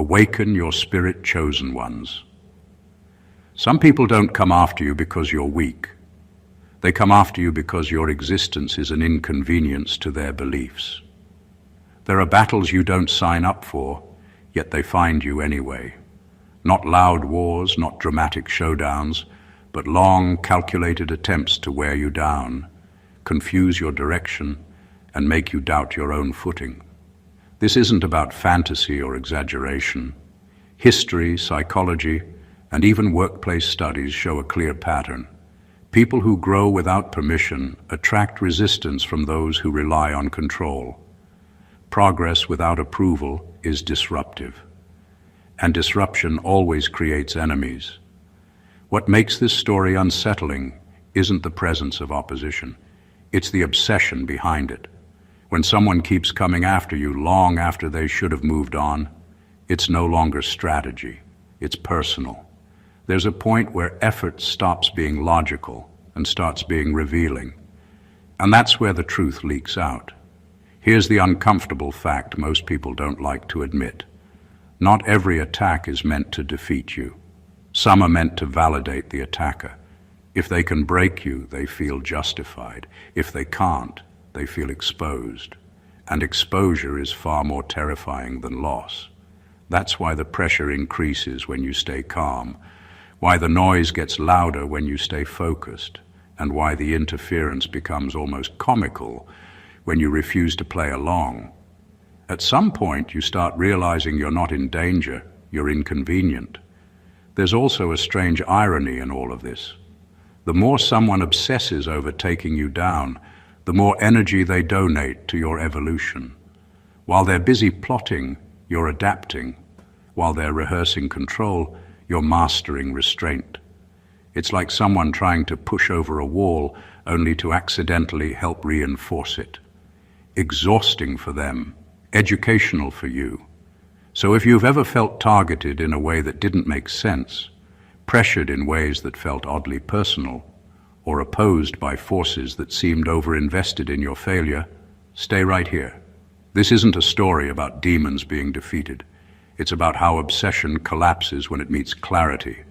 Awaken your spirit chosen ones. Some people don't come after you because you're weak. They come after you because your existence is an inconvenience to their beliefs. There are battles you don't sign up for, yet they find you anyway. Not loud wars, not dramatic showdowns, but long, calculated attempts to wear you down, confuse your direction, and make you doubt your own footing. This isn't about fantasy or exaggeration. History, psychology, and even workplace studies show a clear pattern. People who grow without permission attract resistance from those who rely on control. Progress without approval is disruptive, and disruption always creates enemies. What makes this story unsettling isn't the presence of opposition, it's the obsession behind it. When someone keeps coming after you long after they should have moved on, it's no longer strategy, it's personal. There's a point where effort stops being logical and starts being revealing. And that's where the truth leaks out. Here's the uncomfortable fact most people don't like to admit. Not every attack is meant to defeat you. Some are meant to validate the attacker. If they can break you, they feel justified. If they can't, they feel exposed. And exposure is far more terrifying than loss. That's why the pressure increases when you stay calm, why the noise gets louder when you stay focused, and why the interference becomes almost comical when you refuse to play along. At some point, you start realizing you're not in danger, you're inconvenient. There's also a strange irony in all of this. The more someone obsesses over taking you down, the more energy they donate to your evolution. While they're busy plotting, you're adapting. While they're rehearsing control, you're mastering restraint. It's like someone trying to push over a wall only to accidentally help reinforce it. Exhausting for them, educational for you. So if you've ever felt targeted in a way that didn't make sense, pressured in ways that felt oddly personal, or opposed by forces that seemed over-invested in your failure, stay right here. This isn't a story about demons being defeated. It's about how obsession collapses when it meets clarity,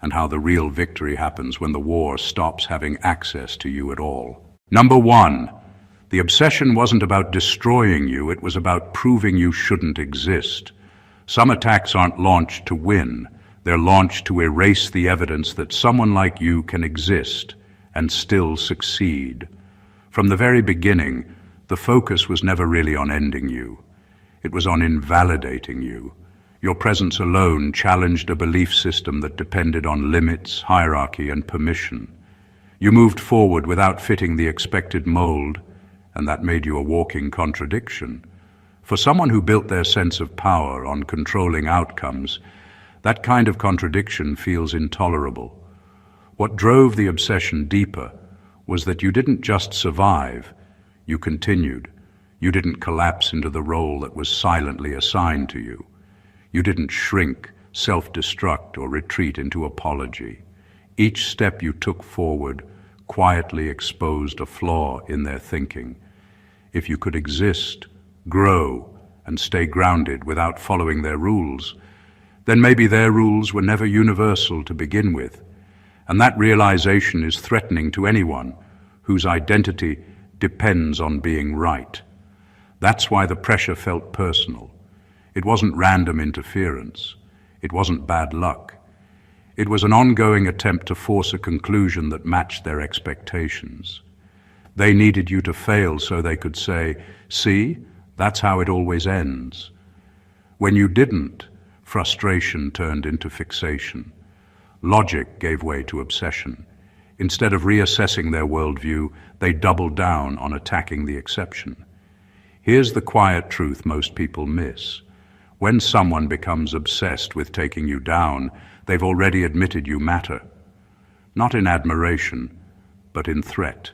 and how the real victory happens when the war stops having access to you at all. Number one, the obsession wasn't about destroying you, it was about proving you shouldn't exist. Some attacks aren't launched to win, they're launched to erase the evidence that someone like you can exist and still succeed. From the very beginning, the focus was never really on ending you. It was on invalidating you. Your presence alone challenged a belief system that depended on limits, hierarchy, and permission. You moved forward without fitting the expected mold, and that made you a walking contradiction. For someone who built their sense of power on controlling outcomes, that kind of contradiction feels intolerable. What drove the obsession deeper was that you didn't just survive, you continued. You didn't collapse into the role that was silently assigned to you. You didn't shrink, self-destruct, or retreat into apology. Each step you took forward quietly exposed a flaw in their thinking. If you could exist, grow, and stay grounded without following their rules, then maybe their rules were never universal to begin with. And that realization is threatening to anyone whose identity depends on being right. That's why the pressure felt personal. It wasn't random interference. It wasn't bad luck. It was an ongoing attempt to force a conclusion that matched their expectations. They needed you to fail so they could say, "See, that's how it always ends." When you didn't, frustration turned into fixation. Logic gave way to obsession. Instead of reassessing their worldview, they doubled down on attacking the exception. Here's the quiet truth most people miss. When someone becomes obsessed with taking you down, they've already admitted you matter. Not in admiration, but in threat.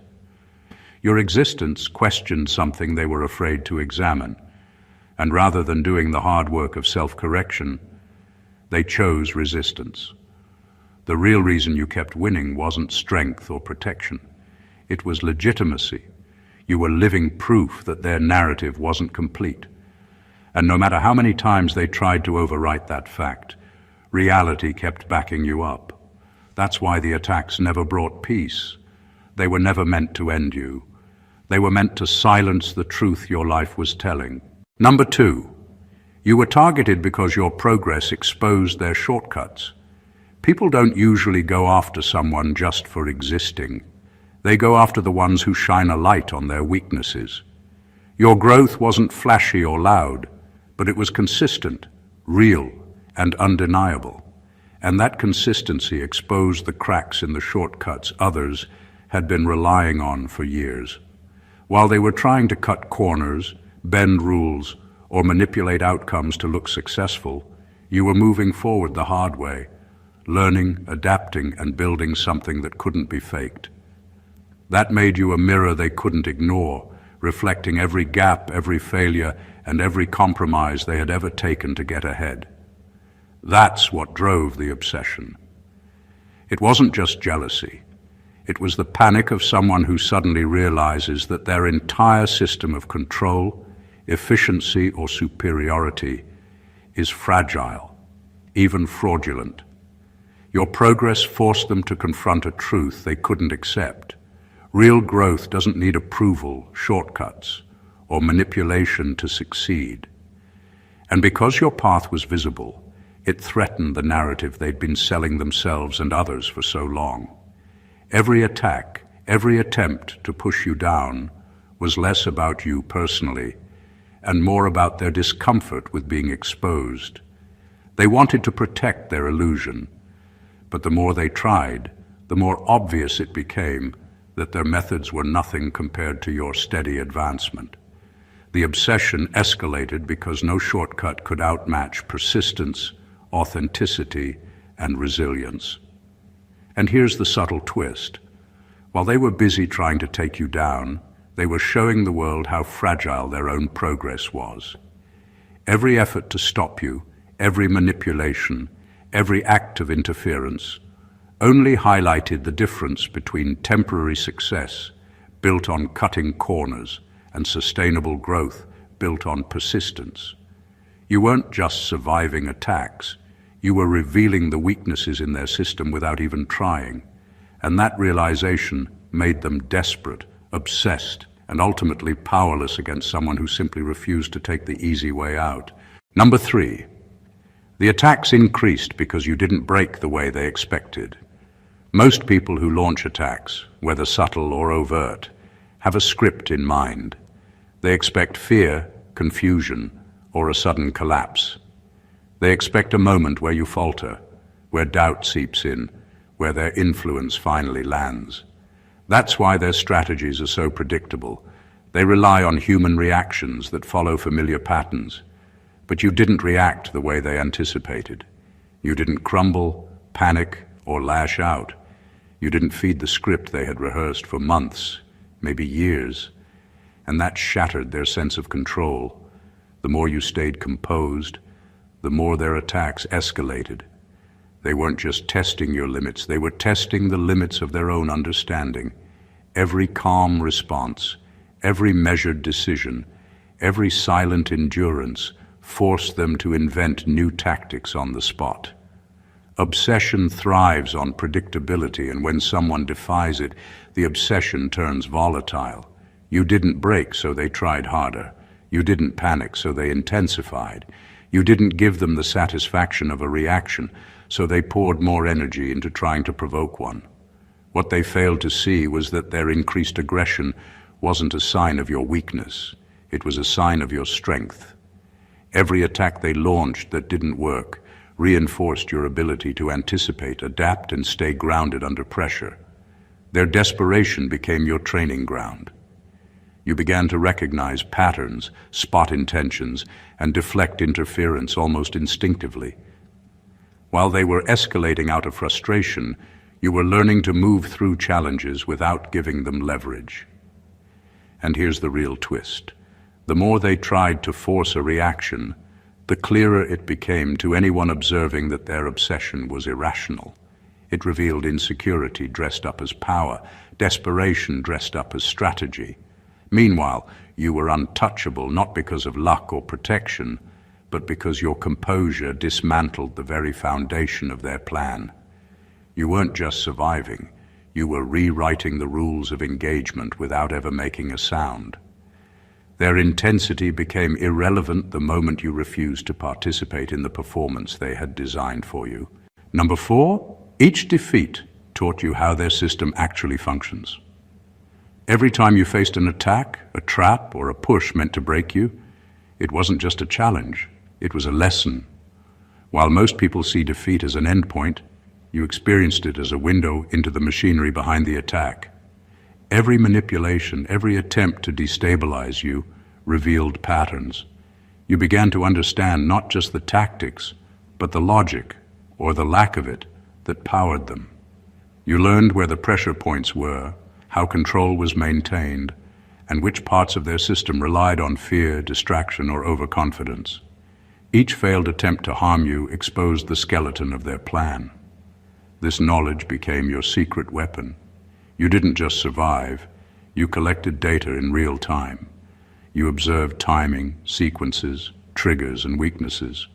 Your existence questioned something they were afraid to examine, and rather than doing the hard work of self-correction, they chose resistance. The real reason you kept winning wasn't strength or protection. It was legitimacy. You were living proof that their narrative wasn't complete. And no matter how many times they tried to overwrite that fact, reality kept backing you up. That's why the attacks never brought peace. They were never meant to end you. They were meant to silence the truth your life was telling. Number 2, you were targeted because your progress exposed their shortcuts. People don't usually go after someone just for existing. They go after the ones who shine a light on their weaknesses. Your growth wasn't flashy or loud, but it was consistent, real, and undeniable. And that consistency exposed the cracks in the shortcuts others had been relying on for years. While they were trying to cut corners, bend rules, or manipulate outcomes to look successful, you were moving forward the hard way, learning, adapting, and building something that couldn't be faked. That made you a mirror they couldn't ignore, reflecting every gap, every failure, and every compromise they had ever taken to get ahead. That's what drove the obsession. It wasn't just jealousy. It was the panic of someone who suddenly realizes that their entire system of control, efficiency, or superiority is fragile, even fraudulent. Your progress forced them to confront a truth they couldn't accept. Real growth doesn't need approval, shortcuts, or manipulation to succeed. And because your path was visible, it threatened the narrative they'd been selling themselves and others for so long. Every attack, every attempt to push you down was less about you personally and more about their discomfort with being exposed. They wanted to protect their illusion, but the more they tried, the more obvious it became that their methods were nothing compared to your steady advancement. The obsession escalated because no shortcut could outmatch persistence, authenticity, and resilience. And here's the subtle twist. While they were busy trying to take you down, they were showing the world how fragile their own progress was. Every effort to stop you, every manipulation, every act of interference, only highlighted the difference between temporary success, built on cutting corners, and sustainable growth, built on persistence. You weren't just surviving attacks, you were revealing the weaknesses in their system without even trying. And that realization made them desperate, obsessed, and ultimately powerless against someone who simply refused to take the easy way out. Number 3, the attacks increased because you didn't break the way they expected. Most people who launch attacks, whether subtle or overt, have a script in mind. They expect fear, confusion, or a sudden collapse. They expect a moment where you falter, where doubt seeps in, where their influence finally lands. That's why their strategies are so predictable. They rely on human reactions that follow familiar patterns. But you didn't react the way they anticipated. You didn't crumble, panic, or lash out. You didn't feed the script they had rehearsed for months, maybe years. And that shattered their sense of control. The more you stayed composed, the more their attacks escalated. They weren't just testing your limits, they were testing the limits of their own understanding. Every calm response, every measured decision, every silent endurance forced them to invent new tactics on the spot. Obsession thrives on predictability, and when someone defies it, the obsession turns volatile. You didn't break, so they tried harder. You didn't panic, so they intensified. You didn't give them the satisfaction of a reaction, so they poured more energy into trying to provoke one. What they failed to see was that their increased aggression wasn't a sign of your weakness. It was a sign of your strength. Every attack they launched that didn't work reinforced your ability to anticipate, adapt, and stay grounded under pressure. Their desperation became your training ground. You began to recognize patterns, spot intentions, and deflect interference almost instinctively. While they were escalating out of frustration, you were learning to move through challenges without giving them leverage. And here's the real twist. The more they tried to force a reaction, the clearer it became to anyone observing that their obsession was irrational. It revealed insecurity dressed up as power, desperation dressed up as strategy. Meanwhile, You were untouchable, not because of luck or protection, but because your composure dismantled the very foundation of their plan. You weren't just surviving, you were rewriting the rules of engagement without ever making a sound. Their intensity became irrelevant the moment you refused to participate in the performance they had designed for you. Number 4, each defeat taught you how their system actually functions. Every time you faced an attack, a trap, or a push meant to break you, it wasn't just a challenge, it was a lesson. While most people see defeat as an endpoint, you experienced it as a window into the machinery behind the attack. Every manipulation, every attempt to destabilize you revealed patterns. You began to understand not just the tactics, but the logic, or the lack of it, that powered them. You learned where the pressure points were, how control was maintained, and which parts of their system relied on fear, distraction, or overconfidence. Each failed attempt to harm you exposed the skeleton of their plan. This knowledge became your secret weapon. You didn't just survive, you collected data in real time. You observed timing, sequences, triggers, and weaknesses.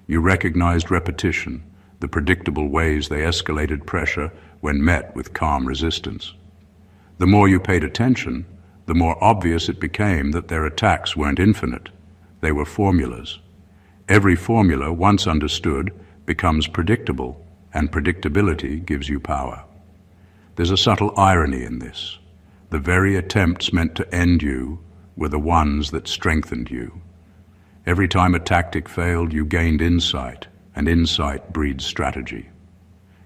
You recognized repetition, the predictable ways they escalated pressure when met with calm resistance. The more you paid attention, the more obvious it became that their attacks weren't infinite. They were formulas. Every formula, once understood, becomes predictable, and predictability gives you power. There's a subtle irony in this. The very attempts meant to end you were the ones that strengthened you. Every time a tactic failed, you gained insight, and insight breeds strategy.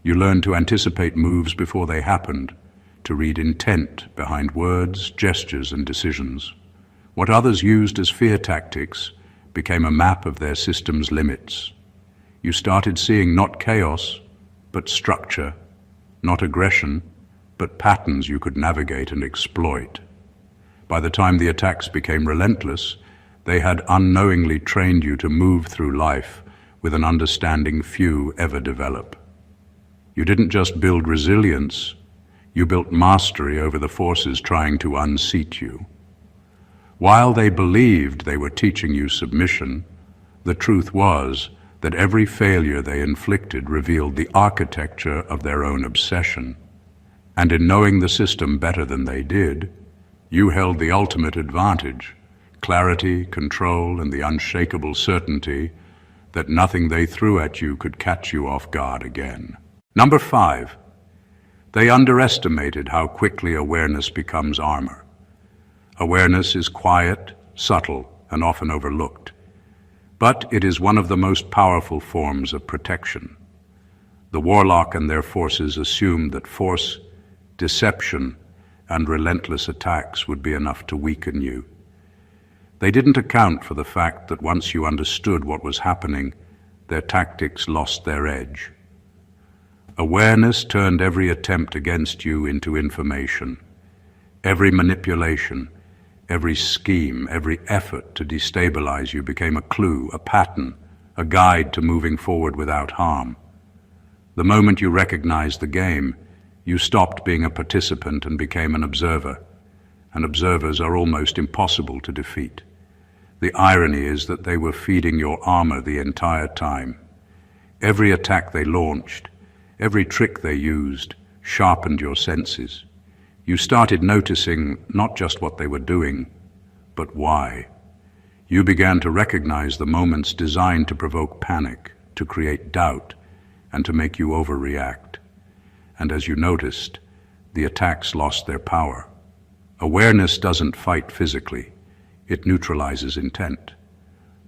You learned to anticipate moves before they happened, to read intent behind words, gestures, and decisions. What others used as fear tactics became a map of their system's limits. You started seeing not chaos, but structure, not aggression, but patterns you could navigate and exploit. By the time the attacks became relentless, they had unknowingly trained you to move through life with an understanding few ever develop. You didn't just build resilience, you built mastery over the forces trying to unseat you. While they believed they were teaching you submission, the truth was that every failure they inflicted revealed the architecture of their own obsession. And in knowing the system better than they did, you held the ultimate advantage, clarity, control, and the unshakable certainty that nothing they threw at you could catch you off guard again. Number 5, they underestimated how quickly awareness becomes armor. Awareness is quiet, subtle, and often overlooked. But it is one of the most powerful forms of protection. The Warlock and their forces assumed that force, deception, and relentless attacks would be enough to weaken you. They didn't account for the fact that once you understood what was happening, their tactics lost their edge. Awareness turned every attempt against you into information. Every manipulation, every scheme, every effort to destabilize you became a clue, a pattern, a guide to moving forward without harm. The moment you recognized the game, you stopped being a participant and became an observer, and observers are almost impossible to defeat. The irony is that they were feeding your armor the entire time. Every attack they launched, every trick they used, sharpened your senses. You started noticing not just what they were doing, but why. You began to recognize the moments designed to provoke panic, to create doubt, and to make you overreact. And as you noticed, the attacks lost their power. Awareness doesn't fight physically, it neutralizes intent.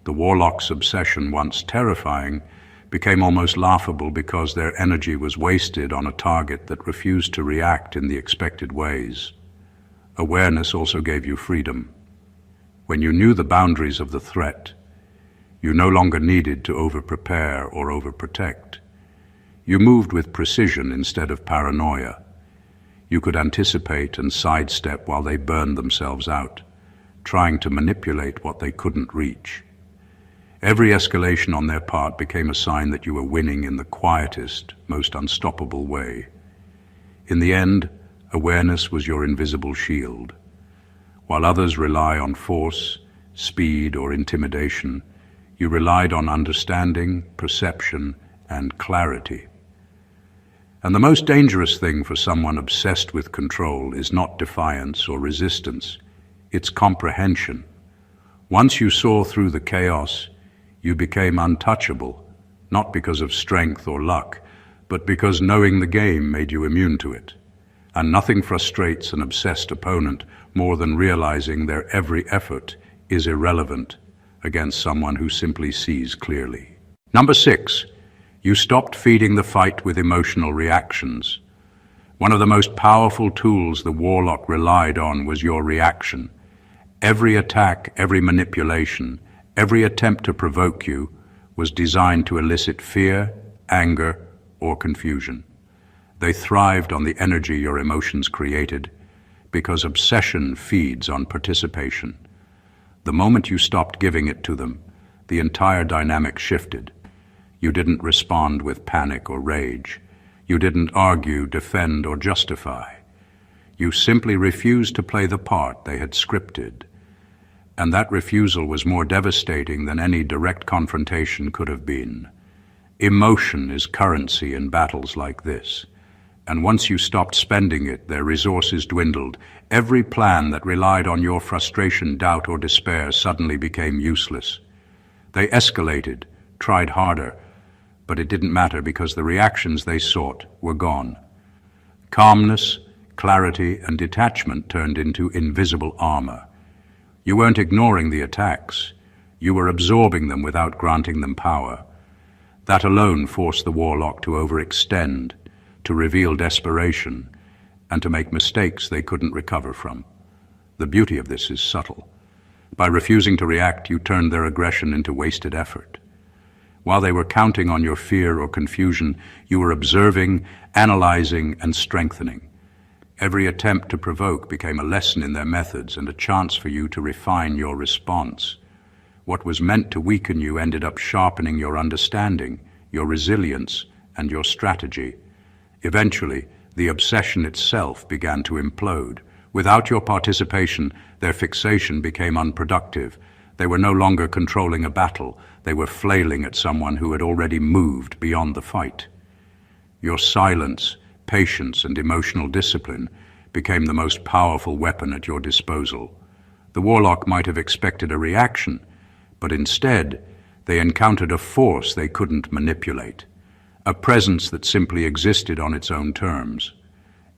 The Warlock's obsession, once terrifying, became almost laughable because their energy was wasted on a target that refused to react in the expected ways. Awareness also gave you freedom. When you knew the boundaries of the threat, you no longer needed to over-prepare or over-protect. You moved with precision instead of paranoia. You could anticipate and sidestep while they burned themselves out, trying to manipulate what they couldn't reach. Every escalation on their part became a sign that you were winning in the quietest, most unstoppable way. In the end, awareness was your invisible shield. While others rely on force, speed, or intimidation, you relied on understanding, perception, and clarity. And the most dangerous thing for someone obsessed with control is not defiance or resistance, it's comprehension. Once you saw through the chaos, you became untouchable, not because of strength or luck, but because knowing the game made you immune to it. And nothing frustrates an obsessed opponent more than realizing their every effort is irrelevant against someone who simply sees clearly. Number 6, you stopped feeding the fight with emotional reactions. One of the most powerful tools the Warlock relied on was your reaction. Every attack, every manipulation, every attempt to provoke you was designed to elicit fear, anger, or confusion. They thrived on the energy your emotions created because obsession feeds on participation. The moment you stopped giving it to them, the entire dynamic shifted. You didn't respond with panic or rage. You didn't argue, defend, or justify. You simply refused to play the part they had scripted. And that refusal was more devastating than any direct confrontation could have been. Emotion is currency in battles like this. And once you stopped spending it, their resources dwindled. Every plan that relied on your frustration, doubt, or despair suddenly became useless. They escalated, tried harder, but it didn't matter because the reactions they sought were gone. Calmness, clarity, and detachment turned into invisible armor. You weren't ignoring the attacks. You were absorbing them without granting them power. That alone forced the Warlock to overextend, to reveal desperation, and to make mistakes they couldn't recover from. The beauty of this is subtle. By refusing to react, you turned their aggression into wasted effort. While they were counting on your fear or confusion, you were observing, analyzing, and strengthening. Every attempt to provoke became a lesson in their methods and a chance for you to refine your response. What was meant to weaken you ended up sharpening your understanding, your resilience, and your strategy. Eventually, the obsession itself began to implode. Without your participation, their fixation became unproductive. They were no longer controlling a battle. They were flailing at someone who had already moved beyond the fight. Your silence, patience, and emotional discipline became the most powerful weapon at your disposal. The Warlock might have expected a reaction, but instead, they encountered a force they couldn't manipulate, a presence that simply existed on its own terms.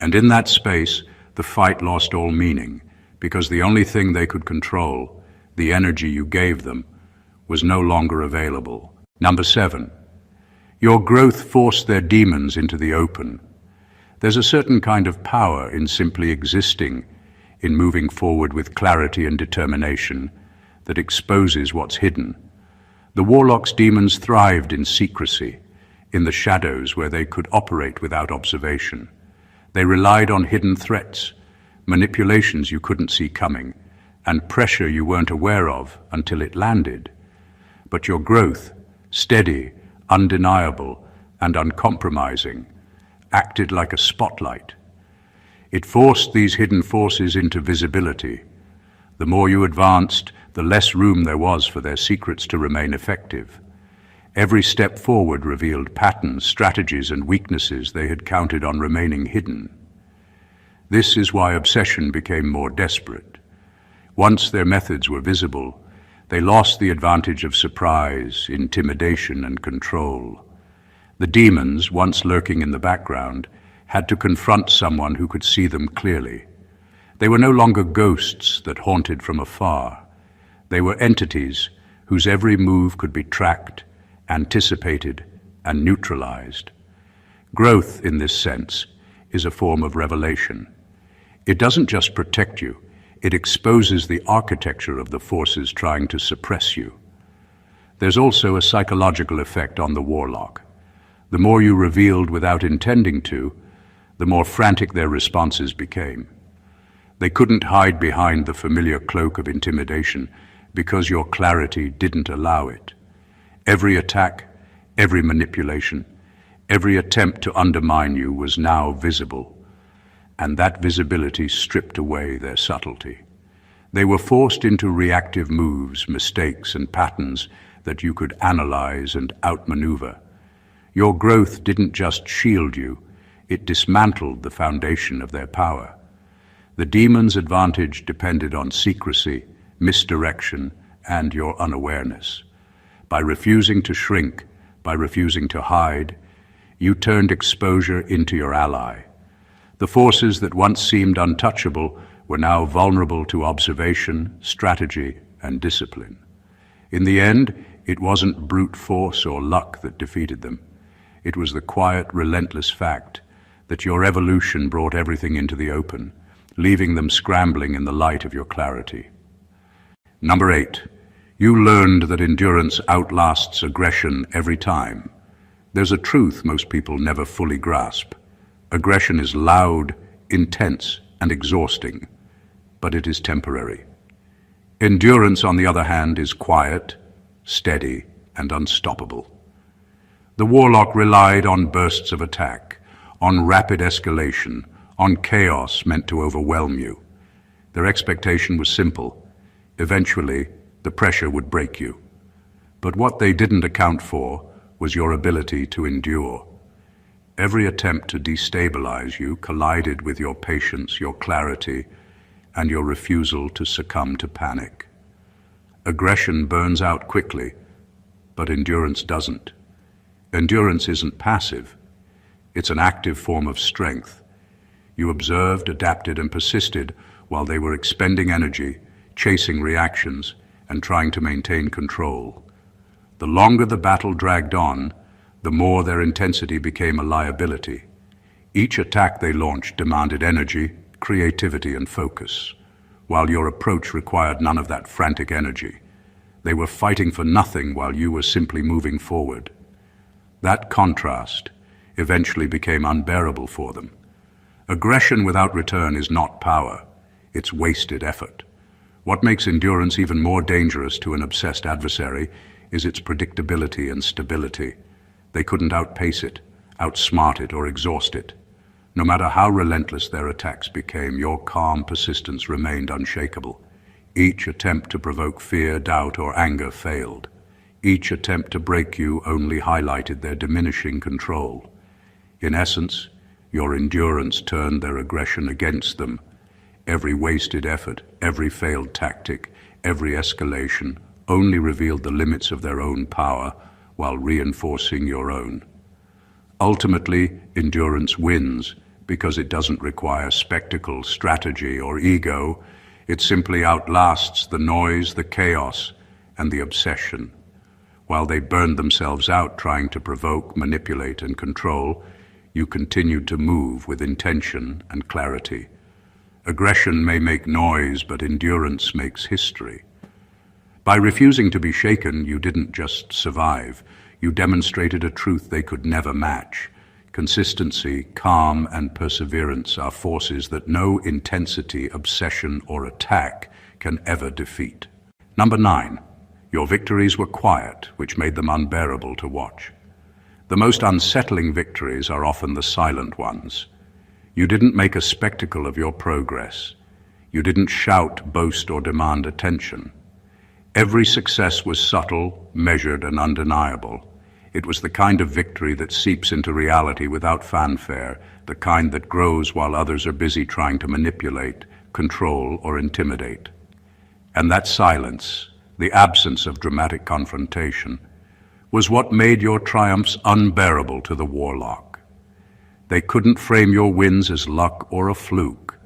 And in that space, the fight lost all meaning, because the only thing they could control, the energy you gave them, was no longer available. Number 7, your growth forced their demons into the open. There's a certain kind of power in simply existing, in moving forward with clarity and determination, that exposes what's hidden. The Warlock's demons thrived in secrecy, in the shadows where they could operate without observation. They relied on hidden threats, manipulations you couldn't see coming, and pressure you weren't aware of until it landed. But your growth, steady, undeniable, and uncompromising, acted like a spotlight. It forced these hidden forces into visibility. The more you advanced, the less room there was for their secrets to remain effective. Every step forward revealed patterns, strategies, and weaknesses they had counted on remaining hidden. This is why obsession became more desperate. Once their methods were visible, they lost the advantage of surprise, intimidation, and control. The demons, once lurking in the background, had to confront someone who could see them clearly. They were no longer ghosts that haunted from afar. They were entities whose every move could be tracked, anticipated, and neutralized. Growth, in this sense, is a form of revelation. It doesn't just protect you, it exposes the architecture of the forces trying to suppress you. There's also a psychological effect on the Warlock. The more you revealed without intending to, the more frantic their responses became. They couldn't hide behind the familiar cloak of intimidation because your clarity didn't allow it. Every attack, every manipulation, every attempt to undermine you was now visible, and that visibility stripped away their subtlety. They were forced into reactive moves, mistakes, and patterns that you could analyze and outmaneuver. Your growth didn't just shield you, it dismantled the foundation of their power. The demon's advantage depended on secrecy, misdirection, and your unawareness. By refusing to shrink, by refusing to hide, you turned exposure into your ally. The forces that once seemed untouchable were now vulnerable to observation, strategy, and discipline. In the end, it wasn't brute force or luck that defeated them. It was the quiet, relentless fact that your evolution brought everything into the open, leaving them scrambling in the light of your clarity. Number 8. You learned that endurance outlasts aggression every time. There's a truth most people never fully grasp. Aggression is loud, intense, and exhausting, but it is temporary. Endurance, on the other hand, is quiet, steady, and unstoppable. The Warlock relied on bursts of attack, on rapid escalation, on chaos meant to overwhelm you. Their expectation was simple. Eventually, the pressure would break you. But what they didn't account for was your ability to endure. Every attempt to destabilize you collided with your patience, your clarity, and your refusal to succumb to panic. Aggression burns out quickly, but endurance doesn't. Endurance isn't passive. It's an active form of strength. You observed, adapted, and persisted while they were expending energy, chasing reactions, and trying to maintain control. The longer the battle dragged on, the more their intensity became a liability. Each attack they launched demanded energy, creativity, and focus, while your approach required none of that frantic energy. They were fighting for nothing while you were simply moving forward. That contrast eventually became unbearable for them. Aggression without return is not power, it's wasted effort. What makes endurance even more dangerous to an obsessed adversary is its predictability and stability. They couldn't outpace it, outsmart it, or exhaust it. No matter how relentless their attacks became, your calm persistence remained unshakable. Each attempt to provoke fear, doubt, or anger failed. Each attempt to break you only highlighted their diminishing control. In essence, your endurance turned their aggression against them. Every wasted effort, every failed tactic, every escalation only revealed the limits of their own power while reinforcing your own. Ultimately, endurance wins because it doesn't require spectacle, strategy, or ego. It simply outlasts the noise, the chaos, and the obsession. While they burned themselves out trying to provoke, manipulate, and control, you continued to move with intention and clarity. Aggression may make noise, but endurance makes history. By refusing to be shaken, you didn't just survive. You demonstrated a truth they could never match. Consistency, calm, and perseverance are forces that no intensity, obsession, or attack can ever defeat. Number 9. Your victories were quiet, which made them unbearable to watch. The most unsettling victories are often the silent ones. You didn't make a spectacle of your progress. You didn't shout, boast, or demand attention. Every success was subtle, measured, and undeniable. It was the kind of victory that seeps into reality without fanfare, the kind that grows while others are busy trying to manipulate, control, or intimidate. And that silence, the absence of dramatic confrontation, was what made your triumphs unbearable to the Warlock. They couldn't frame your wins as luck or a fluke,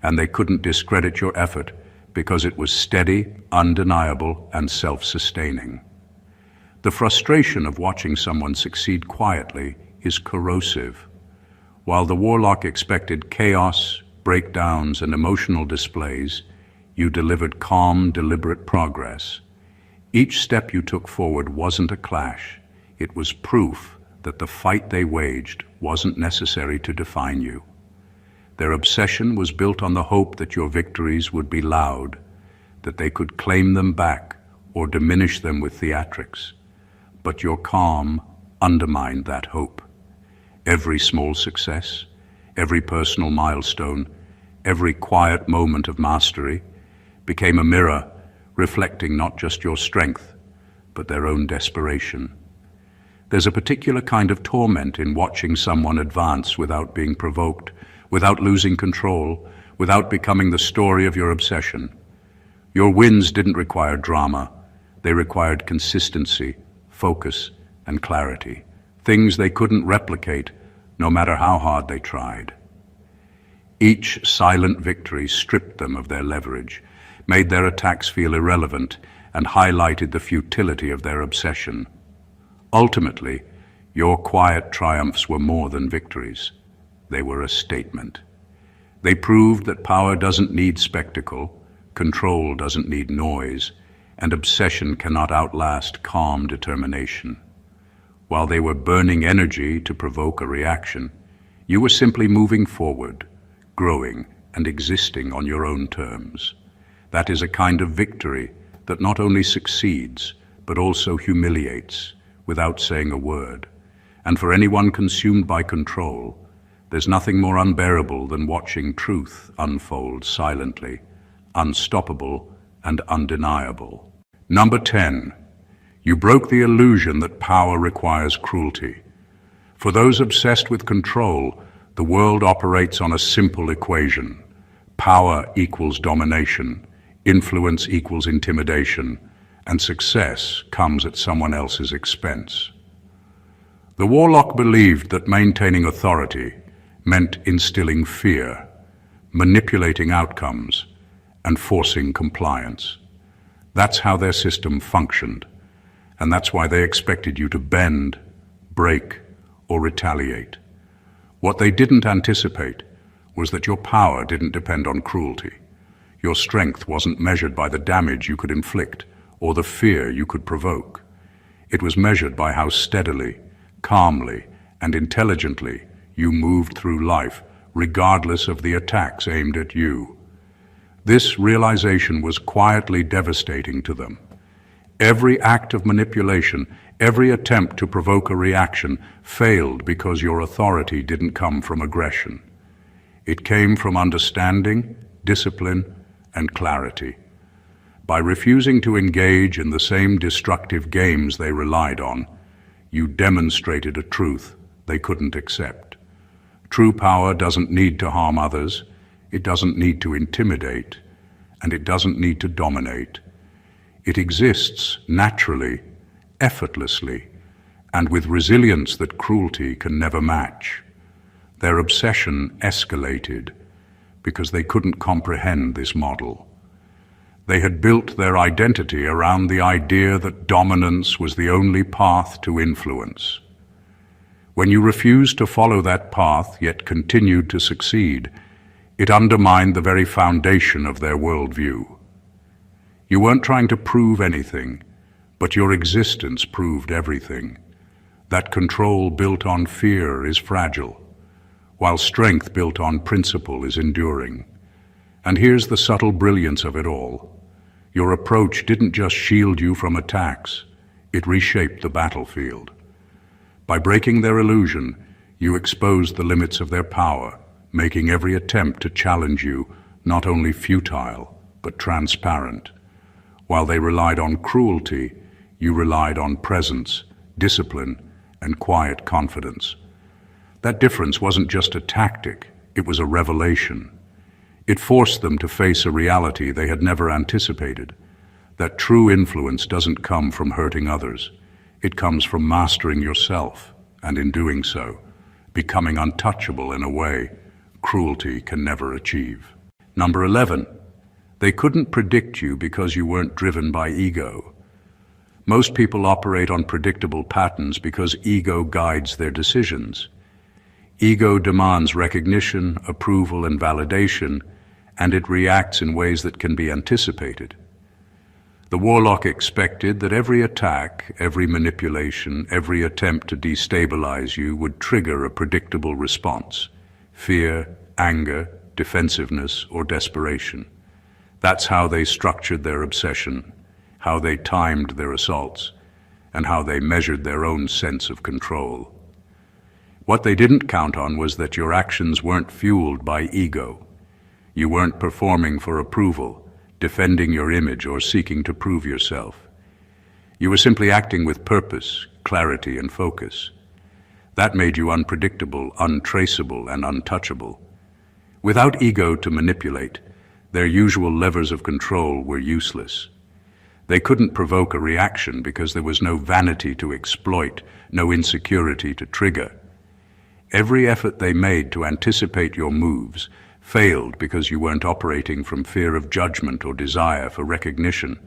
and they couldn't discredit your effort because it was steady, undeniable, and self-sustaining. The frustration of watching someone succeed quietly is corrosive. While the Warlock expected chaos, breakdowns, and emotional displays, you delivered calm, deliberate progress. Each step you took forward wasn't a clash. It was proof that the fight they waged wasn't necessary to define you. Their obsession was built on the hope that your victories would be loud, that they could claim them back or diminish them with theatrics. But your calm undermined that hope. Every small success, every personal milestone, every quiet moment of mastery became a mirror, reflecting not just your strength, but their own desperation. There's a particular kind of torment in watching someone advance without being provoked, without losing control, without becoming the story of your obsession. Your wins didn't require drama. They required consistency, focus, and clarity, things they couldn't replicate, no matter how hard they tried. Each silent victory stripped them of their leverage, made their attacks feel irrelevant, and highlighted the futility of their obsession. Ultimately, your quiet triumphs were more than victories. They were a statement. They proved that power doesn't need spectacle, control doesn't need noise, and obsession cannot outlast calm determination. While they were burning energy to provoke a reaction, you were simply moving forward, growing and existing on your own terms. That is a kind of victory that not only succeeds, but also humiliates without saying a word. And for anyone consumed by control, there's nothing more unbearable than watching truth unfold silently, unstoppable and undeniable. Number 10. You broke the illusion that power requires cruelty. For those obsessed with control, the world operates on a simple equation. Power equals domination, influence equals intimidation, and success comes at someone else's expense. The Warlock believed that maintaining authority meant instilling fear, manipulating outcomes, and forcing compliance. That's how their system functioned, and that's why they expected you to bend, break, or retaliate. What they didn't anticipate was that your power didn't depend on cruelty. Your strength wasn't measured by the damage you could inflict or the fear you could provoke. It was measured by how steadily, calmly, and intelligently you moved through life, regardless of the attacks aimed at you. This realization was quietly devastating to them. Every act of manipulation, every attempt to provoke a reaction failed because your authority didn't come from aggression. It came from understanding, discipline, and clarity. By refusing to engage in the same destructive games they relied on, you demonstrated a truth they couldn't accept. True power doesn't need to harm others, it doesn't need to intimidate, and it doesn't need to dominate. It exists naturally, effortlessly, and with resilience that cruelty can never match. Their obsession escalated because they couldn't comprehend this model. They had built their identity around the idea that dominance was the only path to influence. When you refused to follow that path, yet continued to succeed, it undermined the very foundation of their worldview. You weren't trying to prove anything, but your existence proved everything. That control built on fear is fragile, while strength built on principle is enduring. And here's the subtle brilliance of it all. Your approach didn't just shield you from attacks, it reshaped the battlefield. By breaking their illusion, you exposed the limits of their power, making every attempt to challenge you not only futile, but transparent. While they relied on cruelty, you relied on presence, discipline, and quiet confidence. That difference wasn't just a tactic, it was a revelation. It forced them to face a reality they had never anticipated, that true influence doesn't come from hurting others. It comes from mastering yourself, and in doing so, becoming untouchable in a way cruelty can never achieve. Number 11. They couldn't predict you because you weren't driven by ego. Most people operate on predictable patterns because ego guides their decisions. Ego demands recognition, approval, and validation, and it reacts in ways that can be anticipated. The Warlock expected that every attack, every manipulation, every attempt to destabilize you would trigger a predictable response: fear, anger, defensiveness, or desperation. That's how they structured their obsession, how they timed their assaults, and how they measured their own sense of control. What they didn't count on was that your actions weren't fueled by ego. You weren't performing for approval, defending your image, or seeking to prove yourself. You were simply acting with purpose, clarity, and focus. That made you unpredictable, untraceable, and untouchable. Without ego to manipulate, their usual levers of control were useless. They couldn't provoke a reaction because there was no vanity to exploit, no insecurity to trigger. Every effort they made to anticipate your moves failed because you weren't operating from fear of judgment or desire for recognition.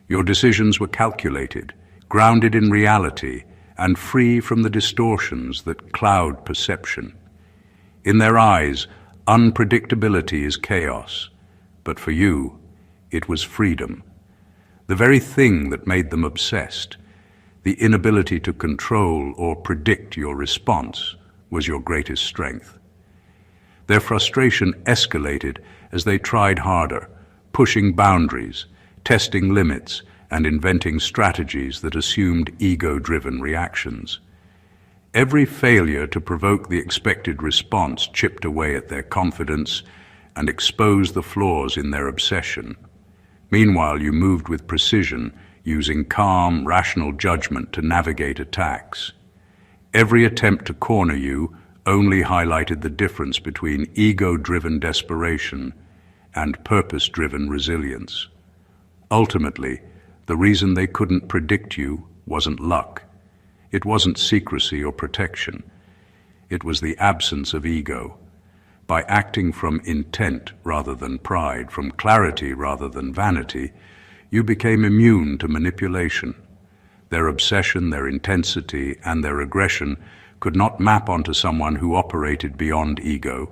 Your decisions were calculated, grounded in reality, and free from the distortions that cloud perception. In their eyes, unpredictability is chaos, but for you, it was freedom. The very thing that made them obsessed, the inability to control or predict your response, was your greatest strength. Their frustration escalated as they tried harder, pushing boundaries, testing limits, and inventing strategies that assumed ego-driven reactions. Every failure to provoke the expected response chipped away at their confidence and exposed the flaws in their obsession. Meanwhile, you moved with precision, using calm, rational judgment to navigate attacks. Every attempt to corner you only highlighted the difference between ego-driven desperation and purpose-driven resilience. Ultimately, the reason they couldn't predict you wasn't luck. It wasn't secrecy or protection. It was the absence of ego. By acting from intent rather than pride, from clarity rather than vanity, you became immune to manipulation. Their obsession, their intensity, and their aggression could not map onto someone who operated beyond ego,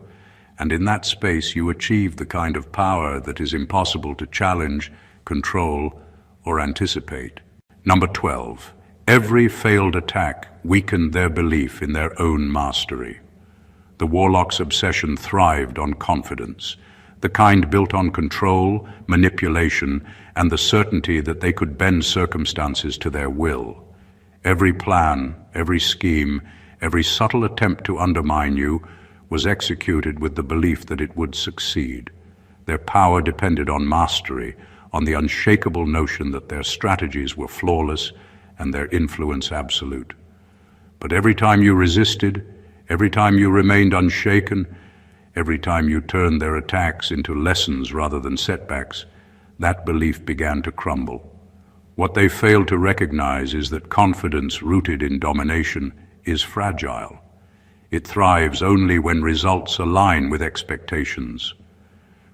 and in that space you achieved the kind of power that is impossible to challenge, control, or anticipate. Number 12. Every failed attack weakened their belief in their own mastery. The Warlock's obsession thrived on confidence, the kind built on control, manipulation, and the certainty that they could bend circumstances to their will. Every plan, every scheme, every subtle attempt to undermine you was executed with the belief that it would succeed. Their power depended on mastery, on the unshakable notion that their strategies were flawless and their influence absolute. But every time you resisted, every time you remained unshaken, every time you turned their attacks into lessons rather than setbacks, that belief began to crumble. What they failed to recognize is that confidence rooted in domination is fragile. It thrives only when results align with expectations.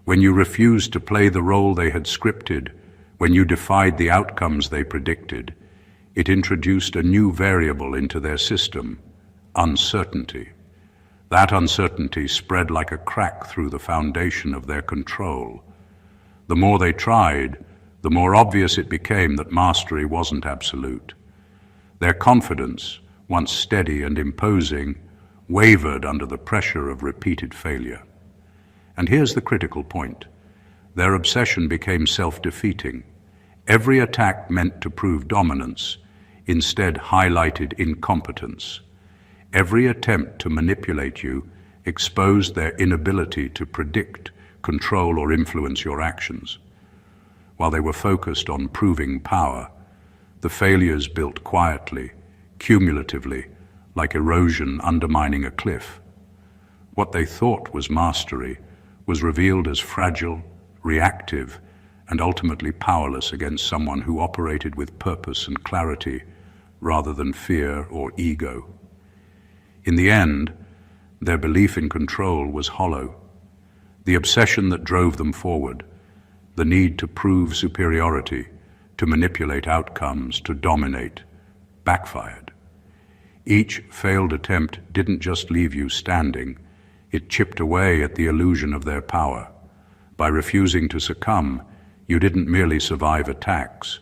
When you refused to play the role they had scripted, when you defied the outcomes they predicted, it introduced a new variable into their system: uncertainty. That uncertainty spread like a crack through the foundation of their control. The more they tried, the more obvious it became that mastery wasn't absolute. Their confidence, once steady and imposing, wavered under the pressure of repeated failure. And here's the critical point. Their obsession became self-defeating. Every attack meant to prove dominance, instead highlighted incompetence. Every attempt to manipulate you exposed their inability to predict, control, or influence your actions. While they were focused on proving power, the failures built quietly, cumulatively, like erosion undermining a cliff. What they thought was mastery was revealed as fragile, reactive, and ultimately powerless against someone who operated with purpose and clarity rather than fear or ego. In the end, their belief in control was hollow. The obsession that drove them forward, the need to prove superiority, to manipulate outcomes, to dominate, backfired. Each failed attempt didn't just leave you standing, it chipped away at the illusion of their power. By refusing to succumb, you didn't merely survive attacks,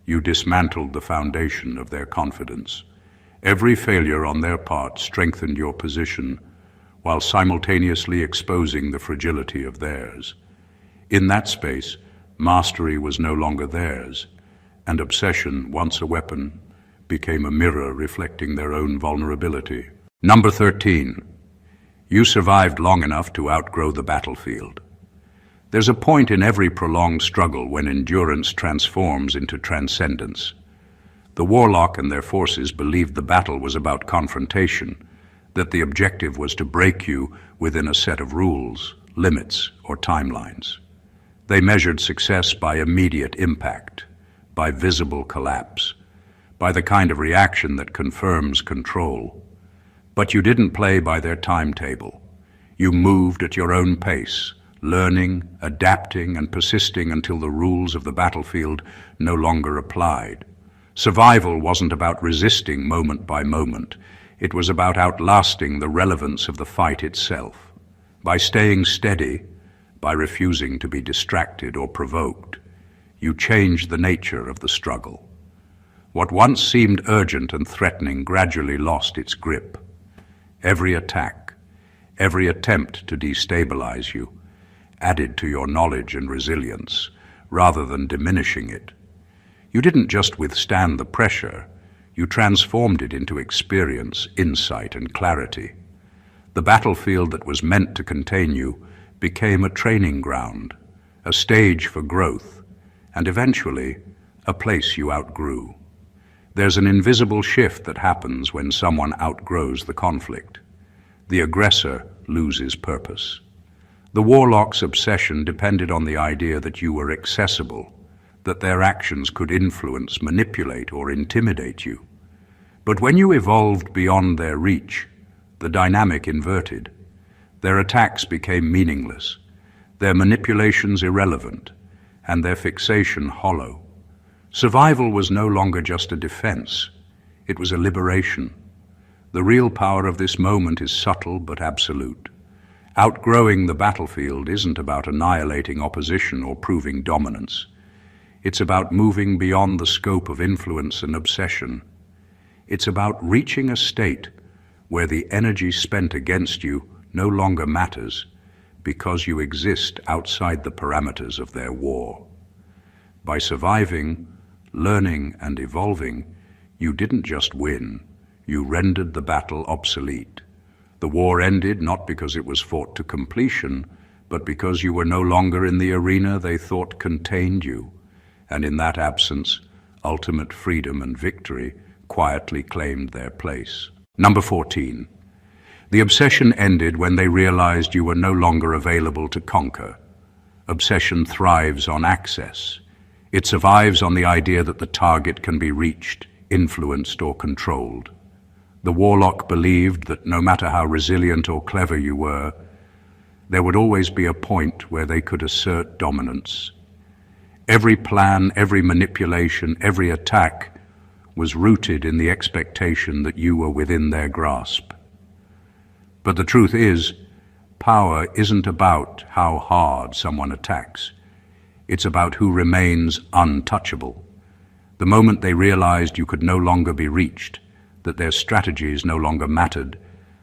you dismantled the foundation of their confidence. Every failure on their part strengthened your position, while simultaneously exposing the fragility of theirs. In that space, mastery was no longer theirs, and obsession, once a weapon, became a mirror reflecting their own vulnerability. Number 13. You survived long enough to outgrow the battlefield. There's a point in every prolonged struggle when endurance transforms into transcendence. The Warlock and their forces believed the battle was about confrontation, that the objective was to break you within a set of rules, limits, or timelines. They measured success by immediate impact, by visible collapse, by the kind of reaction that confirms control. But you didn't play by their timetable. You moved at your own pace, learning, adapting, and persisting until the rules of the battlefield no longer applied. Survival wasn't about resisting moment by moment. It was about outlasting the relevance of the fight itself. By staying steady, by refusing to be distracted or provoked, you changed the nature of the struggle. What once seemed urgent and threatening gradually lost its grip. Every attack, every attempt to destabilize you, added to your knowledge and resilience, rather than diminishing it. You didn't just withstand the pressure, you transformed it into experience, insight, and clarity. The battlefield that was meant to contain you became a training ground, a stage for growth, and eventually, a place you outgrew. There's an invisible shift that happens when someone outgrows the conflict. The aggressor loses purpose. The Warlock's obsession depended on the idea that you were accessible, that their actions could influence, manipulate, or intimidate you. But when you evolved beyond their reach, the dynamic inverted. Their attacks became meaningless, their manipulations irrelevant, and their fixation hollow. Survival was no longer just a defense, it was a liberation. The real power of this moment is subtle but absolute. Outgrowing the battlefield isn't about annihilating opposition or proving dominance. It's about moving beyond the scope of influence and obsession. It's about reaching a state where the energy spent against you no longer matters because you exist outside the parameters of their war. By surviving, learning, and evolving, you didn't just win, you rendered the battle obsolete. The war ended not because it was fought to completion, but because you were no longer in the arena they thought contained you. And in that absence, ultimate freedom and victory quietly claimed their place. Number 14. The obsession ended when they realized you were no longer available to conquer. Obsession thrives on access. It survives on the idea that the target can be reached, influenced, or controlled. The Warlock believed that no matter how resilient or clever you were, there would always be a point where they could assert dominance. Every plan, every manipulation, every attack was rooted in the expectation that you were within their grasp. But the truth is, power isn't about how hard someone attacks. It's about who remains untouchable. The moment they realized you could no longer be reached, that their strategies no longer mattered,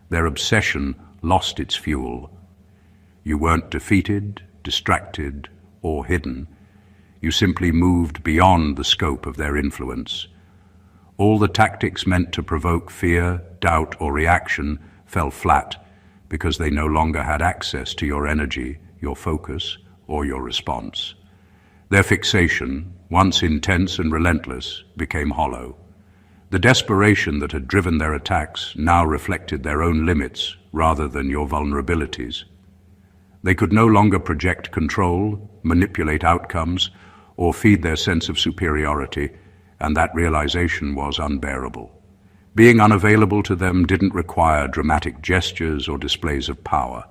their obsession lost its fuel. You weren't defeated, distracted, or hidden. You simply moved beyond the scope of their influence. All the tactics meant to provoke fear, doubt, or reaction fell flat because they no longer had access to your energy, your focus, or your response. Their fixation, once intense and relentless, became hollow. The desperation that had driven their attacks now reflected their own limits rather than your vulnerabilities. They could no longer project control, manipulate outcomes, or feed their sense of superiority, and that realization was unbearable. Being unavailable to them didn't require dramatic gestures or displays of power.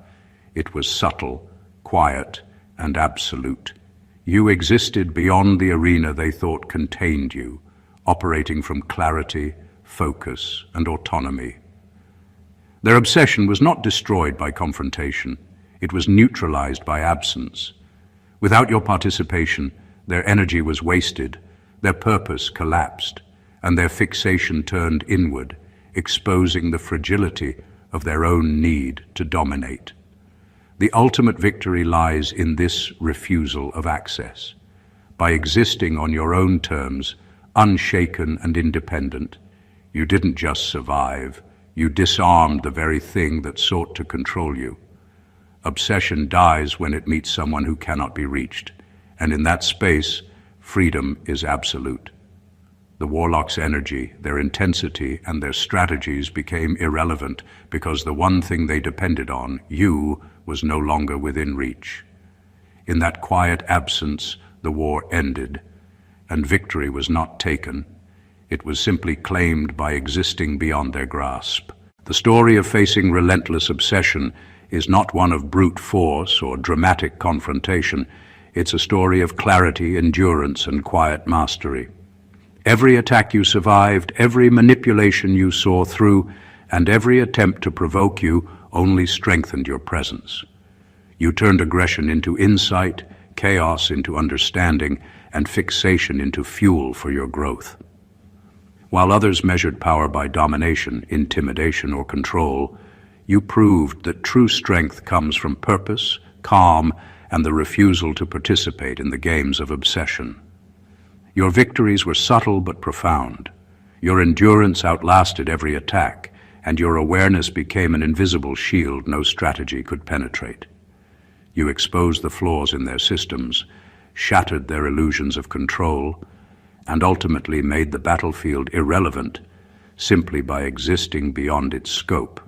It was subtle, quiet, and absolute. You existed beyond the arena they thought contained you, operating from clarity, focus, and autonomy. Their obsession was not destroyed by confrontation. It was neutralized by absence. Without your participation, their energy was wasted, their purpose collapsed, and their fixation turned inward, exposing the fragility of their own need to dominate. The ultimate victory lies in this refusal of access. By existing on your own terms, unshaken and independent, you didn't just survive, you disarmed the very thing that sought to control you. Obsession dies when it meets someone who cannot be reached, and in that space, freedom is absolute. The Warlock's energy, their intensity, and their strategies became irrelevant because the one thing they depended on, you, was no longer within reach. In that quiet absence, the war ended, and victory was not taken. It was simply claimed by existing beyond their grasp. The story of facing relentless obsession is not one of brute force or dramatic confrontation. It's a story of clarity, endurance, and quiet mastery. Every attack you survived, every manipulation you saw through, and every attempt to provoke you only strengthened your presence. You turned aggression into insight, chaos into understanding, and fixation into fuel for your growth. While others measured power by domination, intimidation, or control, you proved that true strength comes from purpose, calm, and the refusal to participate in the games of obsession. Your victories were subtle but profound. Your endurance outlasted every attack, and your awareness became an invisible shield no strategy could penetrate. You exposed the flaws in their systems, shattered their illusions of control, and ultimately made the battlefield irrelevant simply by existing beyond its scope.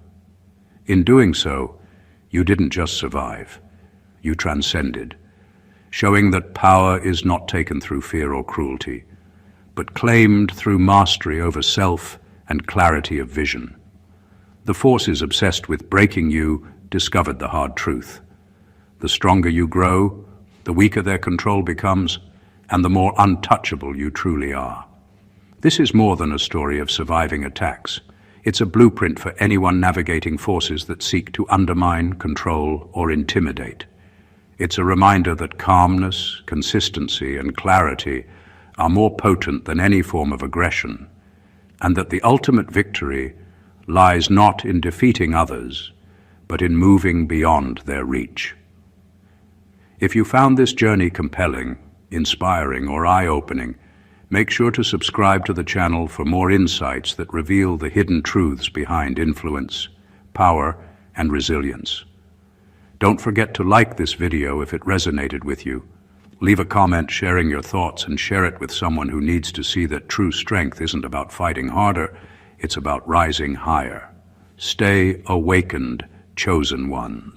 In doing so, you didn't just survive, you transcended, showing that power is not taken through fear or cruelty, but claimed through mastery over self and clarity of vision. The forces obsessed with breaking you discovered the hard truth. The stronger you grow, the weaker their control becomes, and the more untouchable you truly are. This is more than a story of surviving attacks. It's a blueprint for anyone navigating forces that seek to undermine, control, or intimidate. It's a reminder that calmness, consistency, and clarity are more potent than any form of aggression, and that the ultimate victory lies not in defeating others, but in moving beyond their reach. If you found this journey compelling, inspiring, or eye-opening, make sure to subscribe to the channel for more insights that reveal the hidden truths behind influence, power, and resilience. Don't forget to like this video if it resonated with you. Leave a comment sharing your thoughts and share it with someone who needs to see that true strength isn't about fighting harder, it's about rising higher. Stay awakened, chosen ones.